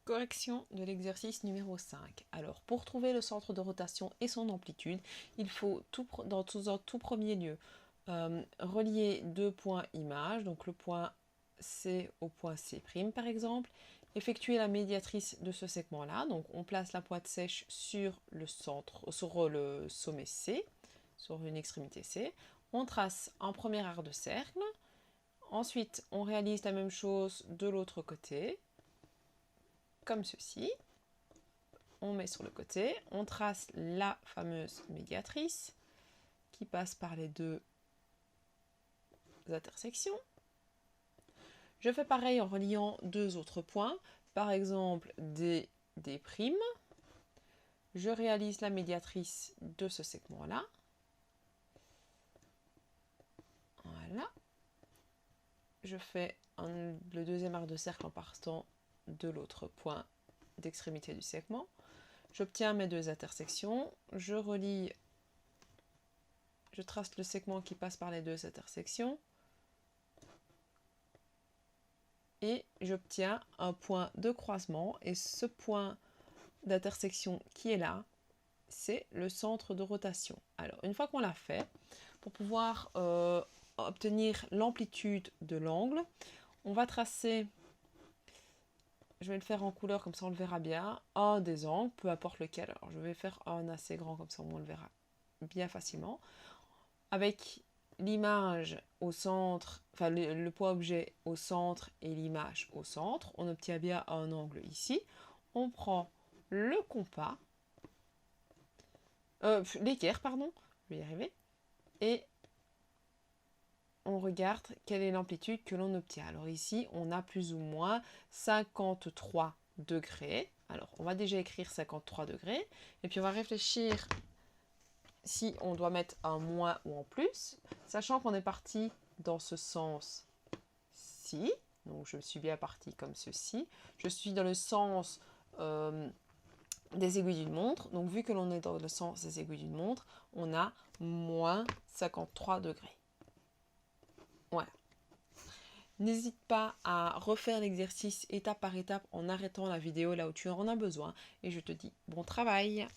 Correction de l'exercice numéro 5. Alors, pour trouver le centre de rotation et son amplitude, il faut dans tout premier lieu relier deux points images, donc le point C au point C' par exemple, effectuer la médiatrice de ce segment-là, donc on place la pointe sèche sur le sommet C, sur une extrémité C, on trace un premier arc de cercle, ensuite on réalise la même chose de l'autre côté, comme ceci. On met sur le côté, on trace la fameuse médiatrice qui passe par les deux intersections. Je fais pareil en reliant deux autres points, par exemple D'. Je réalise la médiatrice de ce segment-là. Voilà. Je fais le deuxième arc de cercle en partant de l'autre point d'extrémité du segment. J'obtiens mes deux intersections, je trace le segment qui passe par les deux intersections et j'obtiens un point de croisement et ce point d'intersection qui est là, c'est le centre de rotation. Alors une fois qu'on l'a fait, pour pouvoir obtenir l'amplitude de l'angle, on va tracer, je vais le faire en couleur comme ça on le verra bien, un des angles, peu importe lequel. Alors je vais faire un assez grand comme ça on le verra bien facilement. Avec l'image au centre, enfin le point objet au centre et l'image au centre, on obtient bien un angle ici. On prend le compas, l'équerre, pardon, je vais y arriver, et on regarde quelle est l'amplitude que l'on obtient. Alors ici, on a plus ou moins 53 degrés. Alors, on va déjà écrire 53 degrés, et puis on va réfléchir si on doit mettre un moins ou en plus, sachant qu'on est parti dans ce sens-ci. Donc, je suis bien parti comme ceci. Je suis dans le sens des aiguilles d'une montre. Donc, vu que l'on est dans le sens des aiguilles d'une montre, on a moins 53 degrés. Voilà. N'hésite pas à refaire l'exercice étape par étape en arrêtant la vidéo là où tu en as besoin. Et je te dis bon travail!